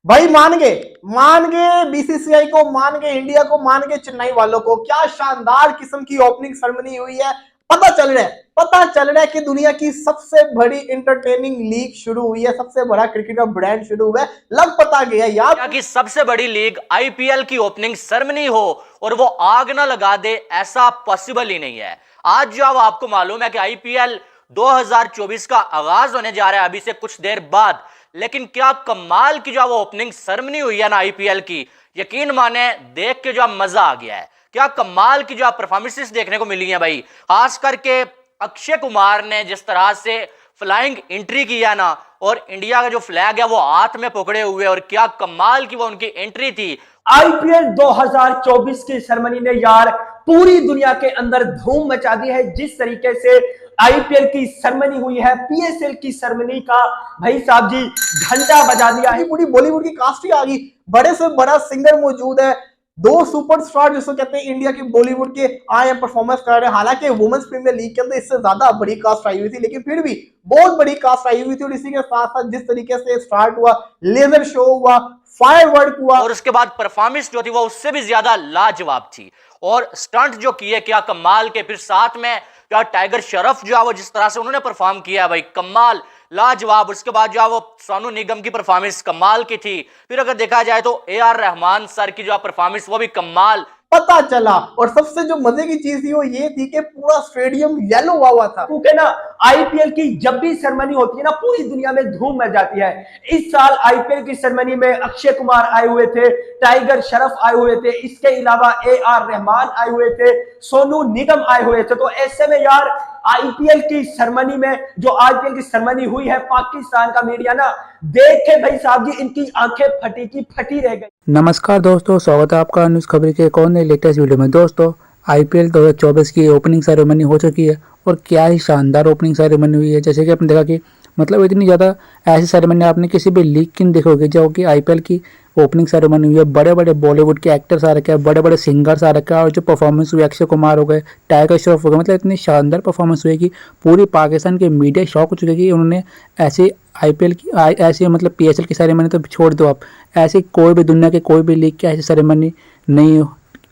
भाई मान गए बीसीसीआई को, मान गए इंडिया को, मान गए चेन्नई वालों को। क्या शानदार किस्म की ओपनिंग सेरेमनी हुई है। पता चल रहा है कि दुनिया की सबसे बड़ी इंटरटेनिंग लीग शुरू हुई है, सबसे बड़ा क्रिकेट का ब्रांड शुरू हुआ है। लग पता गया यार कि सबसे बड़ी लीग आईपीएल की ओपनिंग सेरेमनी हो और वो आग ना लगा दे, ऐसा पॉसिबल ही नहीं है। आज जो आपको मालूम है कि आईपीएल 2024 का आगाज होने जा रहा है अभी से कुछ देर बाद, लेकिन क्या कमाल की जो वो ओपनिंग सेरेमनी हुई है ना आईपीएल की, यकीन माने देख के जो मजा आ गया है। क्या कमाल की जो परफॉर्मेंसेस देखने को मिली है भाई, खास करके अक्षय कुमार ने जिस तरह से फ्लाइंग एंट्री किया ना, और इंडिया का जो फ्लैग है वो हाथ में पकड़े हुए, और क्या कमाल की वो उनकी एंट्री थी। आईपीएल 2024 की सेरेमनी ने यार पूरी दुनिया के अंदर धूम मचा दी है। जिस तरीके से आईपीएल की सेरेमनी हुई है, पीएसएल की सेरेमनी का भाई साहब जी घंटा बजा दिया है। पूरी बॉलीवुड की कास्ट ही आ गई, बड़े से बड़ा सिंगर मौजूद है, दो सुपरस्टार जिसको कहते हैं इंडिया के बॉलीवुड के आए परफॉर्मेंस कर रहे हैं। हालांकि वुमेन्स प्रीमियर लीग के अंदर इससे ज्यादा बड़ी कास्ट आई हुई थी, लेकिन फिर भी बहुत बड़ी कास्ट आई हुई थी। और इसी के साथ साथ जिस तरीके से स्टार्ट हुआ, लेजर शो हुआ, फायरवर्क हुआ, और उसके बाद परफॉर्मेंस जो थी वो उससे भी ज्यादा लाजवाब थी, और स्टंट जो किए क्या कमाल के। फिर साथ में क्या टाइगर श्रॉफ जो है वो जिस तरह से उन्होंने परफॉर्म किया भाई, कमाल लाजवाब। उसके बाद जो है वो सोनू निगम की परफॉर्मेंस कमाल की थी। फिर अगर देखा जाए तो ए.आर. रहमान सर की जो परफॉर्मेंस वो भी कमाल। पता चला। और सबसे जो मजे की चीज थी वो ये थी कि पूरा स्टेडियम येलो हुआ था, क्योंकि ना आईपीएल की जब भी सेरेमनी होती है ना पूरी दुनिया में धूम मच जाती है। इस साल आईपीएल की सेरेमनी में अक्षय कुमार आए हुए थे, टाइगर श्रॉफ आए हुए थे, इसके अलावा ए.आर. रहमान आए हुए थे, सोनू निगम आए हुए थे। तो ऐसे में यार आईपीएल की सेरेमनी में जो आईपीएल की सेरेमनी हुई है, पाकिस्तान का मीडिया ना देख के भाई साहब जी इनकी आंखें फटी की फटी रह गई। नमस्कार दोस्तों, स्वागत है आपका न्यूज़ खबर के एक और नई लेटेस्ट वीडियो में। दोस्तों, आईपीएल 2024 की ओपनिंग सेरेमनी हो चुकी है और क्या ही शानदार ओपनिंग सेरेमनी हुई है। जैसे कि आपने देखा कि मतलब इतनी ज़्यादा ऐसी सेरेमनी आपने किसी भी लीग की नहीं देखी होगी जो कि आईपीएल की ओपनिंग सेरेमनी हुई है। बड़े बड़े बॉलीवुड के एक्टर्स आ रखे हैं, बड़े बड़े सिंगर्स आ रखे हैं, और जो परफॉर्मेंस हुई, अक्षय कुमार हो गए, टाइगर श्रॉफ हो गए, मतलब इतनी शानदार परफॉर्मेंस हुई कि पूरी पाकिस्तान के मीडिया शॉक हो चुके कि उन्होंने ऐसे आईपीएल की ऐसे मतलब पीएसएल की सेरेमनी तो छोड़ दो आप, ऐसी कोई भी दुनिया के कोई भी लीग की ऐसी सेरेमनी नहीं,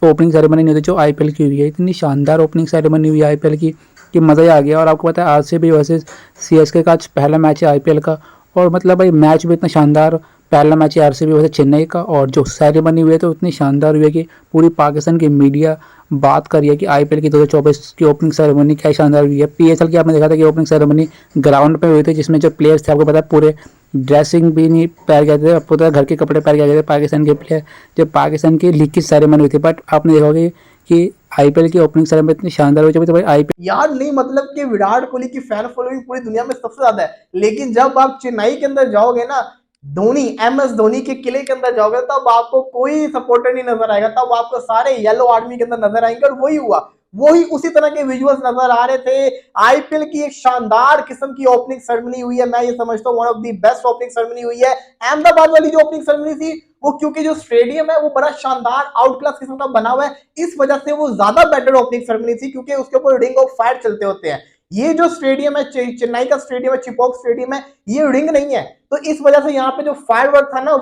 ओपनिंग सेरेमनी नहीं होती जो आईपीएल की हुई है। इतनी शानदार ओपनिंग सेरेमनी हुई आईपीएल की कि मज़ा ही आ गया। और आपको पता है आरसीबी वर्सेस सीएसके का आज पहला मैच है आईपीएल का, और मतलब भाई मैच भी इतना शानदार, पहला मैच है आरसीबी वर्सेस चेन्नई का, और जो सेरेमनी हुई है तो इतनी शानदार हुई है कि पूरी पाकिस्तान की मीडिया बात कर रही है कि आईपीएल की 2024 की ओपनिंग सेरेमनी क्या शानदार हुई है। पीएसएल की आपने देखा था कि ओपनिंग सेरेमनी ग्राउंड पे हुई थी, जिसमें जो प्लेयर्स थे आपको पता है पूरे ड्रेसिंग भी नहीं पहन गए थे, आपको पता घर के कपड़े पहन गए थे पाकिस्तान के प्लेयर, जब पाकिस्तान की लीग की सेरेमनी हुई थी। बट आपने देखा होगा कि आईपीएल की ओपनिंग सेरेमनी इतनी शानदार हुई थी। तो भाई आईपीएल यार नहीं मतलब कि विराट कोहली की फैन फॉलोइंग पूरी दुनिया में सबसे ज्यादा है, लेकिन जब आप चेन्नई के अंदर जाओगे ना, धोनी, एमएस धोनी के किले के अंदर जाओगे, तब आपको कोई सपोर्टर नहीं नजर आएगा, तब आपको सारे येलो आर्मी के अंदर नजर आएंगे। और वही हुआ, वही उसी तरह के विजुअल्स नजर आ रहे थे। आईपीएल की एक शानदार किस्म की ओपनिंग सेरेमनी हुई है। मैं ये समझता हूँ one of the best opening ceremony हुई है। अहमदाबाद वाली जो ओपनिंग सेरेमनी थी वो, क्योंकि जो स्टेडियम है वो बड़ा शानदार आउट क्लास किस्म का बना हुआ है, इस वजह से वो ज्यादा बेटर ओपनिंग सेरेमनी थी, क्योंकि उसके ऊपर रिंग ऑफ फायर चलते होते हैं। ये जो स्टेडियम है, चेन्नई का स्टेडियम है, चिपॉक स्टेडियम है, ये रिंग नहीं है। तो इस वजह से यहाँ पे जो फायरवर्क था ना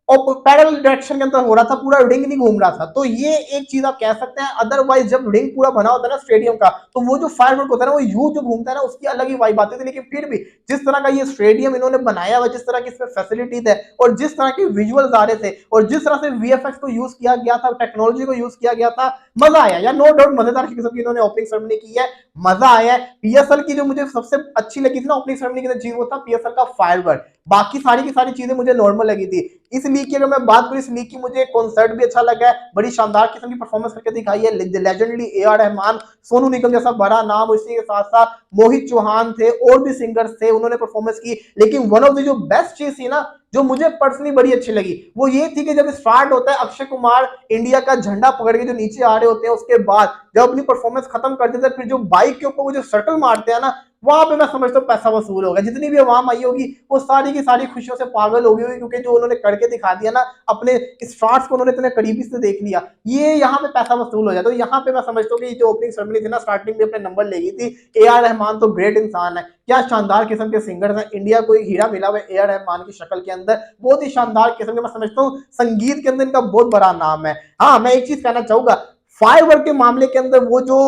वो पैरेलल डायरेक्शन के अंदर हो रहा था, पूरा रिंग नहीं घूम रहा था। तो ये एक चीज आप कह सकते हैं। अदरवाइज जब रिंग पूरा बना होता है ना स्टेडियम का, तो वो जो फायरवर्क होता है ना, वो यू जो घूमता है ना, उसकी अलग ही वाइब आती थी। लेकिन फिर भी जिस तरह का ये स्टेडियम इन्होंने बनाया हुआ, जिस तरह की इसमें फैसिलिटीज है, और जिस तरह के विजुअल्स आ रहे थे, और जिस तरह से वीएफएक्स को यूज किया गया था, टेक्नोलॉजी को यूज किया गया था, मजा आया यार। नो डाउट मजेदार किस्म की इन्होंने ओपनिंग सेरेमनी की है, मजा आया है। पीएसएल की जो मुझे सबसे अच्छी लगी थी ना ओपनिंग सेरेमनी की चीज, वो था पीएसएल का फायरवर्क। बाकी सारी की सारी चीजें मुझे नॉर्मल लगी थी। इस लीग की अगर मैं बात करूं, इस लीग की मुझे कॉन्सर्ट भी अच्छा लगा है, बड़ी शानदार किस्म की परफॉर्मेंस करके दिखाई है। Legendary A R. रहमान, सोनू निगम जैसा बड़ा नाम, उसी के साथ साथ मोहित चौहान थे, और भी सिंगर्स थे, उन्होंने परफॉर्मेंस की। लेकिन वन ऑफ द जो बेस्ट चीज थी ना, जो मुझे पर्सनली बड़ी अच्छी लगी, वो ये थी कि जब स्टार्ट होता है अक्षय कुमार इंडिया का झंडा पकड़ के जो नीचे आ रहे होते हैं, उसके बाद जब अपनी परफॉर्मेंस खत्म कर देते हैं, फिर जो बाइक के ऊपर वो जो शटल मारते हैं ना, वहां पे मैं समझता हूँ पैसा वसूल होगा। जितनी भी आवाम आई होगी वो सारी की सारी खुशियों से पागल हो गई होगी, क्योंकि जो उन्होंने करके दिखा दिया ना, अपने स्टार्स को उन्होंने इतने करीबी से देख लिया, ये यहाँ पे पैसा वसूल हो जाता है। तो यहाँ पे मैं समझता हूँ कि जो ओपनिंग सेरेमनी थी ना, स्टार्टिंग में अपने नंबर ले गई थी। ए आर रहमान तो ग्रेट इंसान है, क्या शानदार किस्म के सिंगर्स हैं। इंडिया को एक हीरा मिला हुआ है ए आर रहमान की शक्ल के अंदर, बहुत ही शानदार किस्म के। मैं समझता हूँ संगीत के अंदर इनका बहुत बड़ा नाम है। हाँ, मैं एक चीज कहना चाहूंगा, फायरवर्क के मामले के अंदर वो जो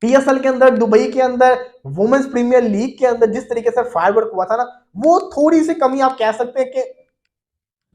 पीएसएल के अंदर, दुबई के अंदर, वुमेन्स प्रीमियर लीग के अंदर जिस तरीके से फायरवर्क हुआ था ना, वो थोड़ी सी कमी आप कह सकते हैं कि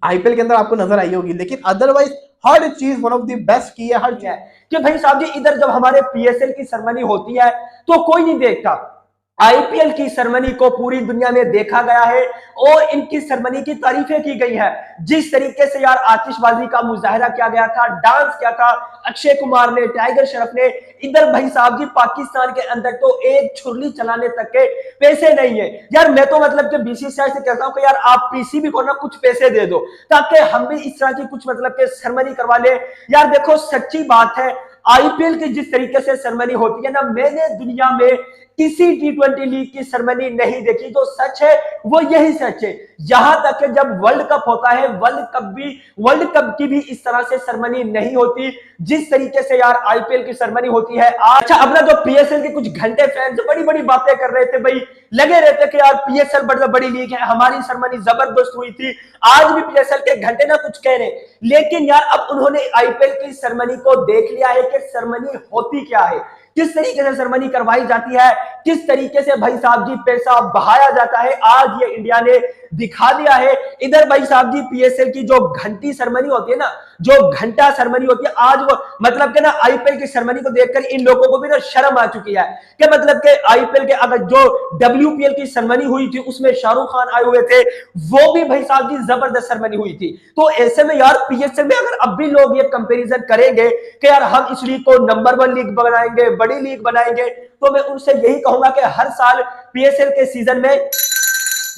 आईपीएल के अंदर आपको नजर आई होगी, लेकिन अदरवाइज हर चीज वन ऑफ द बेस्ट की है, हर चीज। कि भाई साहब जी, इधर जब हमारे पीएसएल की सेरेमनी होती है तो कोई नहीं देखता, आईपीएल की सेरेमनी को पूरी दुनिया में देखा गया है और इनकी सेरेमनी की तारीफें की गई है। जिस तरीके से यार आतिशबाजी का मुजाहरा किया गया था, डांस किया था अक्षय कुमार ने, टाइगर श्रॉफ ने, इधर भाई साहब जी पाकिस्तान के अंदर तो एक छुरली चलाने तक के पैसे नहीं है यार। मैं तो मतलब कि बीसीसीआई से कहता हूं कि यार आप पीसीबी को ना कुछ पैसे दे दो ताकि हम भी इस तरह की कुछ मतलब के सेरेमनी करवा ले। यार देखो सच्ची बात है, आईपीएल की जिस तरीके से सेरेमनी होती है ना, मैंने दुनिया में किसी टी20 लीग की सेरेमनी नहीं देखी। जो सच है वो यही सच है। यहां तक कि जब वर्ल्ड कप होता है, वर्ल्ड कप की भी इस तरह से सेरेमनी नहीं होती जिस तरीके से यार आईपीएल की सेरेमनी होती है। अच्छा, अपना जो पीएसएल के कुछ घंटे फैंस बड़ी बड़ी बातें कर रहे थे भाई, लगे रहते कि यार पीएसएल बड़ी लीग है, हमारी सेरेमनी जबरदस्त हुई थी, आज भी पीएसएल के घंटे ना कुछ कह रहे। लेकिन यार अब उन्होंने आईपीएल की सेरेमनी को देख लिया है कि सेरेमनी होती क्या है, किस तरीके से सेरेमनी करवाई जाती है, किस तरीके से भाई साहब जी पैसा बहाया जाता है। आज ये इंडिया ने दिखा दिया है। इधर भाई साहब जी पीएसएल की जो घंटी सेरेमनी होती है ना, जो घंटा सेरेमनी होती है, आज वो मतलब कि ना आईपीएल की सेरेमनी को देखकर इन लोगों को भी ना शर्म आ चुकी है कि मतलब कि आईपीएल के अगर जो डब्ल्यूपीएल की सेरेमनी हुई थी उसमें शाहरुख खान आए हुए थे, वो भी भाई साहब जी जबरदस्त सेरेमनी हुई थी। तो ऐसे में यार पीएसएल में अगर अब भी लोग ये कंपैरिजन करेंगे कि यार हम इस लीग को नंबर 1 लीग बनाएंगे, बड़ी लीग बनाएंगे, तो मैं उनसे यही कहूंगा कि हर साल पीएसएल के सीजन में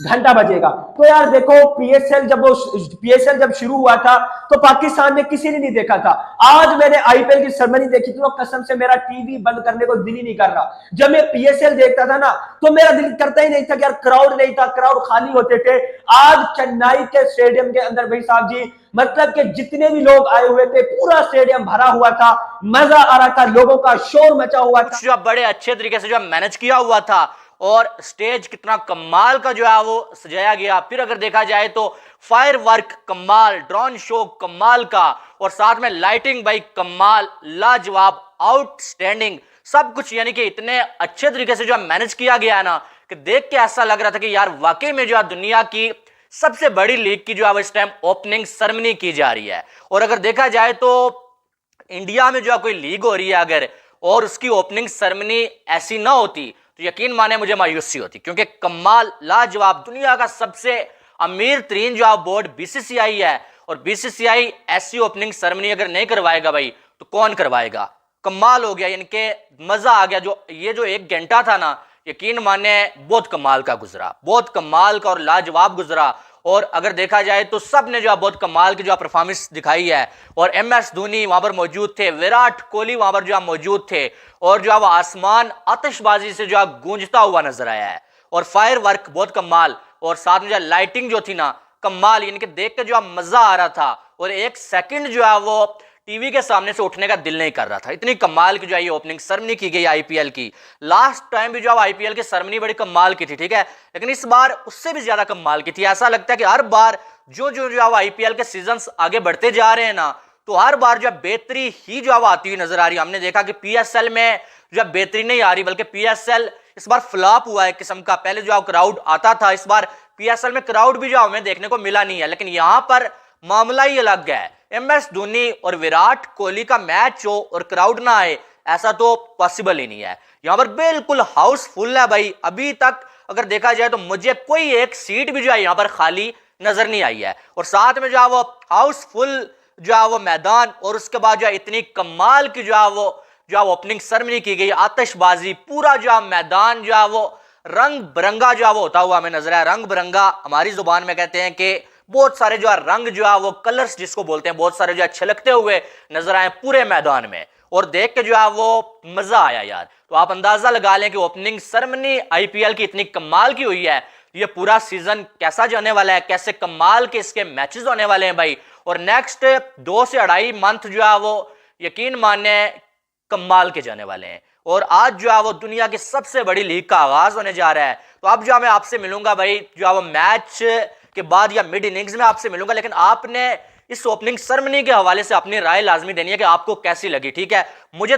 घंटा बजेगा। तो यार देखो पीएसएल जब शुरू हुआ था तो पाकिस्तान में किसी ने नहीं देखा था। आज मैंने आईपीएल की सेरेमनी देखी थी तो कसम से मेरा टीवी बंद करने को दिल ही नहीं कर रहा। जब मैं पीएसएल देखता था ना तो मेरा दिल करता ही नहीं था कि यार क्राउड नहीं था, क्राउड खाली होते थे। आज चेन्नई के स्टेडियम के अंदर भाई साहब जी मतलब कि जितने भी लोग आए हुए थे पूरा स्टेडियम भरा हुआ था, मजा आ रहा था, लोगों का शोर मचा हुआ था। जो बड़े अच्छे तरीके से जो मैनेज किया हुआ था और स्टेज कितना कमाल का जो है वो सजाया गया। फिर अगर देखा जाए तो फायर वर्क कमाल, ड्रोन शो कमाल का, और साथ में लाइटिंग भाई कमाल, लाजवाब, आउटस्टैंडिंग सब कुछ, यानी कि इतने अच्छे तरीके से जो मैनेज किया गया ना कि देख के ऐसा लग रहा था कि यार वाकई में जो है दुनिया की सबसे बड़ी लीग की जो है इस टाइम ओपनिंग सेरेमनी की जा रही है। और अगर देखा जाए तो इंडिया में जो है कोई लीग हो रही है अगर, और उसकी ओपनिंग सेरेमनी ऐसी ना होती तो यकीन माने मुझे मायूसी होती, क्योंकि कमाल, लाजवाब, दुनिया का सबसे अमीर तरीन जो बोर्ड बीसीसीआई है, और बीसीसीआई ऐसी ओपनिंग सेरेमनी अगर नहीं करवाएगा भाई तो कौन करवाएगा। कमाल हो गया, इनके मजा आ गया। जो ये जो 1 घंटा था ना, यकीन माने बहुत कमाल का गुजरा, बहुत कमाल का और लाजवाब गुजरा। और अगर देखा जाए तो सब ने जो है बहुत कमाल की जो परफॉर्मेंस दिखाई है, और MS धोनी वहां पर मौजूद थे, विराट कोहली वहां पर जो मौजूद थे, और जो है वो आसमान आतिशबाजी से जो है गूंजता हुआ नजर आया है। और फायर वर्क बहुत कमाल, और साथ में जो लाइटिंग जो थी ना कमाल, यानी कि देख के जो मजा आ रहा था, और 1 सेकंड जो है वो टीवी के सामने से उठने का दिल नहीं कर रहा था। इतनी कमाल की जो है ये ओपनिंग सेरेमनी की गई आईपीएल की। लास्ट टाइम भी जो है आईपीएल की सेरेमनी बड़ी कमाल की थी, ठीक है, लेकिन इस बार उससे भी ज्यादा कमाल की थी। ऐसा लगता है कि हर बार जो है आईपीएल के सीजन्स आगे बढ़ते जा रहे हैं ना, तो हर बार जो है बेहतरी ही जो है आती हुई नजर आ रही है। हमने देखा कि पीएसएल में जो है बेहतरी नहीं आ रही, बल्कि पीएसएल इस बार फ्लॉप हुआ है किस्म का। पहले जो क्राउड आता था, इस बार पीएसएल में क्राउड भी जो हमें देखने को मिला नहीं है। लेकिन यहां पर मामला ही अलग है। MS धोनी और विराट कोहली का मैच हो और क्राउड ना आए, ऐसा तो पॉसिबल ही नहीं है। यहां पर बिल्कुल हाउसफुल है भाई। अभी तक अगर देखा जाए तो मुझे कोई एक सीट भी जो है यहां पर खाली नजर नहीं आई है। और साथ में जो है वो हाउसफुल जो है वो मैदान, और उसके बाद जो है इतनी कमाल की जो है वो ओपनिंग सेरेमनी की गई, आतिशबाजी, पूरा जो है मैदान जो है वो रंग बिरंगा जो है वो होता हुआ हमें नजर आया। रंग बिरंगा हमारी जुबान में कहते हैं कि बहुत सारे जो है रंग जो है वो कलर्स जिसको बोलते हैं, बहुत सारे जो है छलकते हुए नजर आए पूरे मैदान में। और देख के जो है वो मजा आया यार। तो आप अंदाजा लगा लें कि ओपनिंग सेरेमनी आईपीएल की इतनी कमाल की हुई है, ये पूरा सीजन कैसा जाने वाला है, कैसे कमाल के इसके मैचेस होने वाले हैं भाई। और नेक्स्ट 2 से 2.5 मंथ जो है वो यकीन माने कमाल के जाने वाले हैं। और आज जो है वो दुनिया की सबसे बड़ी लीग का आगाज होने जा रहा है। तो अब जो है मैं आपसे मिलूंगा भाई जो है वो मैच के बाद या मिड इनिंग्स में आपसे मिलूंगा, लेकिन आपने इस ओपनिंग सेरेमनी के हवाले से अपनी राय लाजमी देनी है कि आपको कैसी लगी, ठीक है। मुझे